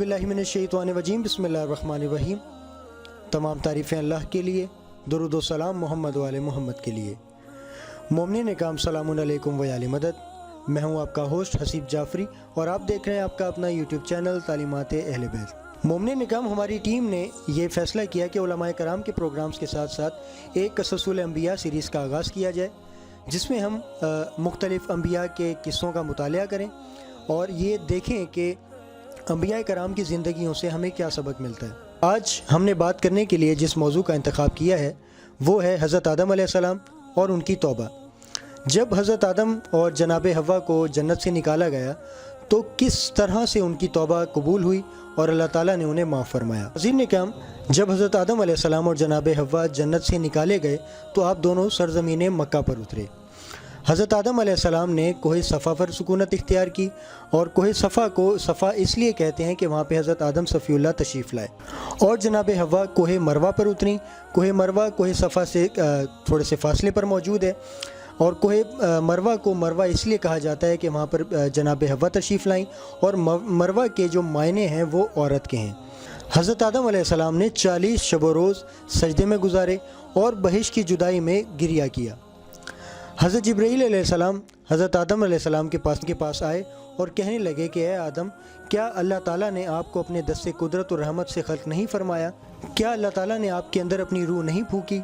औज़ुबिल्लाहि मिनश्शैतानिर्रजीम बिस्मिल्लाहिर्रहमानिर्रहीम। तमाम तारीफ़ें अल्लाह के लिए, दुरूद व सलाम मोहम्मद व आले मोहम्मद के लिए। मोमिनीन काम सलामुन अलैकुम व याले मदद। मैं हूँ आपका होस्ट हसीब जाफ़री और आप देख रहे हैं आपका अपना यूट्यूब चैनल तालीमात अहले बैत। मोमिनीन काम हमारी टीम ने ये फ़ैसला किया कि उलमाए कराम के प्रोग्राम्स के साथ साथ एक क़ससुल अंबिया सीरीज़ का आगाज़ किया जाए, जिसमें हम मुख्तलिफ़ अंबिया के किस्सों का मुतालिया करें और ये देखें कि अंबिया कराम की ज़िंदगियों से हमें क्या सबक मिलता है। आज हमने बात करने के लिए जिस मौजू का इंतखाब किया है वो है हज़रत आदम अलैहिस्सलाम और उनकी तौबा। जब हज़रत आदम और जनाब हव्वा को जन्नत से निकाला गया तो किस तरह से उनकी तौबा कबूल हुई और अल्लाह ताला ने उन्हें माफ़ फरमाया। अज़ीज़ ने काम, जब हज़रत आदम अलैहिस्सलाम और जनाब हव्वा जन्नत से निकाले गए तो आप दोनों सरज़मीन मक्का पर उतरे। हज़रत आदम अलैहिस्सलाम ने कोहे सफ़ा पर सुकूनत इख्तियार की और कोहे सफ़ा को सफ़ा इसलिए कहते हैं कि वहाँ पे हज़रत आदम सफ़ीउल्लाह तशरीफ़ लाए, और जनाब हव्वा कोहे मरवा पर उतरी। कोहे मरवा कोहे सफ़ा से थोड़े से फासले पर मौजूद है और कोहे मरवा को मरवा इसलिए कहा जाता है कि वहाँ पर जनाब हव्वा तशरीफ़ लाईं और मरवा के जो मायने हैं वो औरत के हैं। हज़रत आदम अलैहिस्सलाम ने 40 शब व रोज़ सजदे में गुजारे और बहिश्त की जुदाई में गिरिया किया। हज़रत जिब्रील अलैहिस्सलाम हज़रत आदम अलैहिस्सलाम के पास आए और कहने लगे कि ए आदम, क्या अल्लाह ताला ने आपको अपने दस्ते कुदरत और रहमत से खल्क़ नहीं फरमाया? क्या अल्लाह ताला ने आपके अंदर अपनी रूह नहीं फूकी?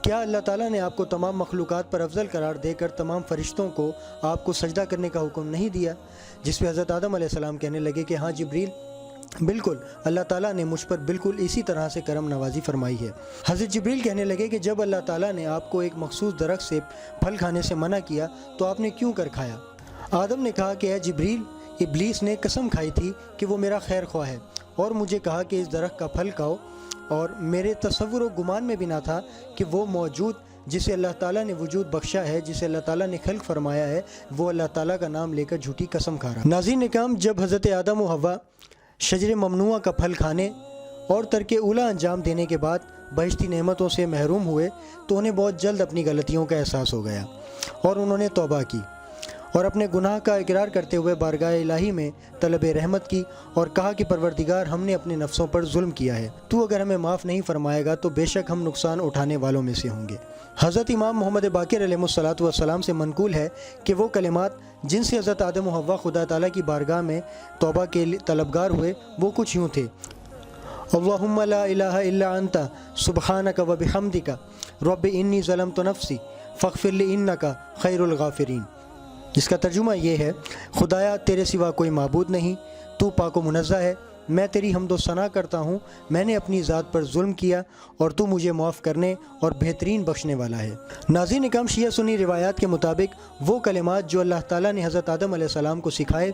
क्या अल्लाह ताला ने आपको तमाम मखलूक़ात पर अफजल करार देकर तमाम फ़रिश्तों को आपको सजदा करने का हुक्म नहीं दिया? जिस पर हज़रत आदम अलैहिस्सलाम कहने लगे कि हाँ जिब्रील, बिल्कुल अल्लाह ताला ने मुझ पर बिल्कुल इसी तरह से करम नवाजी फरमाई है। हज़रत जिब्रील कहने लगे कि जब अल्लाह ताला ने आपको एक मखसूस दरख्त से फल खाने से मना किया तो आपने क्यों कर खाया? आदम ने कहा कि ए जिब्रील, इब्लीस ने कसम खाई थी कि वो मेरा खैर ख्वाह है और मुझे कहा कि इस दरख्त का फल खाओ, और मेरे तसव्वुर व गुमान में भी ना था कि वो मौजूद जिसे अल्लाह ताला ने वजूद बख्शा है, जिसे अल्लाह ताला ने खल्क़ फरमाया है, वो अल्लाह ताला का नाम लेकर झूठी कसम खा रहा। नाज़रीन इकराम, जब हज़रत आदम व हव्वा शजर ममनुआ का फल खाने और तर्के उला अंजाम देने के बाद बहिश्ती नेमतों से महरूम हुए तो उन्हें बहुत जल्द अपनी गलतियों का एहसास हो गया और उन्होंने तौबा की और अपने गुनाह का इकरार करते हुए बारगाह इलाही में तलब रहमत की और कहा कि परवरदिगार, हमने अपने नफ्सों पर जुल्म किया है, तू अगर हमें माफ़ नहीं फरमाएगा तो बेशक हम नुकसान उठाने वालों में से होंगे। हज़रत इमाम मोहम्मद बाक़िर अलैहिस्सलातु वस्सलाम से मनकूल है कि वो कलिमात जिनसे हज़रत आदम व हव्वा खुदा ताला की बारगाह में तौबा के तलबगार हुए वो कुछ यूँ थे। अल्लाहुम्मा ला इलाहा इल्ला अंता सुब्हानका व बिहम्दिका रब्बि इन्नी ज़लमतु नफ्सी फ़ग़फ़िरली इन्नका खैरुल गाफ़िरीन। जिसका तर्जुमा ये है, खुदाया तेरे सिवा कोई माबूद नहीं, तू पाक व मुनज़्ज़ह है, मैं तेरी हम्दो सना करता हूँ, मैंने अपनी ज़ात पर जुल्म किया और तू मुझे माफ़ करने और बेहतरीन बख्शने वाला है। नाज़रीन इकराम, शिया सुन्नी रिवायात के मुताबिक वो कलिमात जो अल्लाह ताला ने हज़रत आदम अलैहिस्सलाम को सिखाए,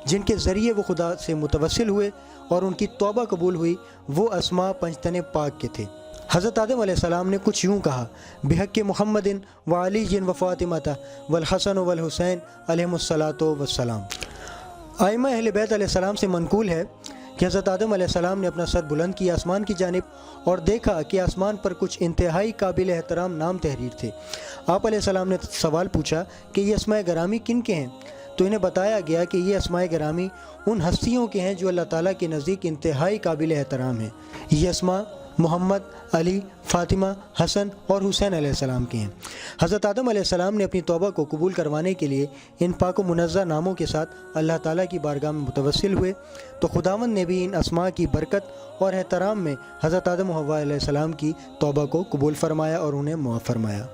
जिनके ज़रिए वो खुदा से मुतवस्सिल हुए और उनकी तौबा कबूल हुई, वो अस्मा पंजतन पाक के थे। हज़रत आदम अलैहिस्सलाम ने कुछ यूँ कहा, बिहक़्क़ि मुहम्मदिन व अलीय्यिन व फ़ातिमता वल हसन वल हुसैन अलैहिमुस्सलातु वस्सलाम। आइम्मा अहले बैत अलैहिस्सलाम से मनकूल है कि हज़रत आदम अलैहिस्सलाम ने अपना सर बुलंद किया आसमान की जानिब और देखा कि आसमान पर कुछ इंतहाई काबिल एहतराम नाम तहरीर थे। आप अलैहिस्सलाम ने सवाल पूछा कि ये अस्माए गरामी किन के हैं, तो इन्हें बताया गया कि ये अस्माए गरामी उन हस्तियों के हैं जो अल्लाह ताला के नज़दीक इंतहाई काबिल एहतराम हैं। ये अस्मा मोहम्मद, अली, फ़ातिमा, हसन और हुसैन अलैहिस्सलाम के हैं। हज़रत आदम अलैहिस्सलाम ने अपनी तौबा को कबूल करवाने के लिए इन पाक व मुनज़्ज़ह नामों के साथ अल्लाह ताला की बारगाह में मुतवस्सिल हुए, तो खुदावंद ने भी इन अस्मा की बरकत और एहतराम में हज़रत आदम व हव्वा अलैहिस्सलाम की तौबा को कबूल फरमाया और उन्हें मुआफ़ फरमाया।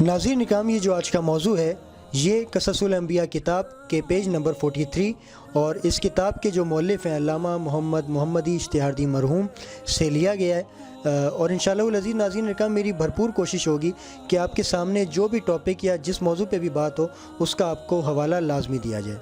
नाज़रीन इकराम, ये जो आज का मौजू है ये क़ससुल अंबिया किताब के पेज नंबर 43 और इस किताब के जो मौलिफ़ हैं अल्लामा मोहम्मद मोहम्मदी इश्तिहारदी मरहूम से लिया गया है और इंशाअल्लाह अज़ीज़ नाज़रीन इकराम, मेरी भरपूर कोशिश होगी कि आपके सामने जो भी टॉपिक या जिस मौजू पे भी बात हो उसका आपको हवाला लाजमी दिया जाए।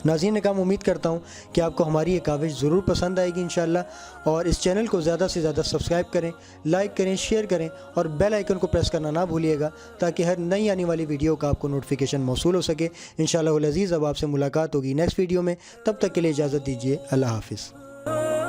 नाज़रीन इकराम, उम्मीद करता हूँ कि आपको हमारी ये काविश ज़रूर पसंद आएगी इंशाअल्लाह, और इस चैनल को ज़्यादा से ज़्यादा सब्सक्राइब करें, लाइक करें, शेयर करें और बेल आइकन को प्रेस करना ना भूलिएगा ताकि हर नई आने वाली वीडियो का आपको नोटिफिकेशन मौसूल हो सके। इंशाअल्लाह अज़ीज़, अब आपसे मुलाकात होगी नेक्स्ट वीडियो में, तब तक के लिए इजाज़त दीजिए। अल्लाह हाफ़िज़।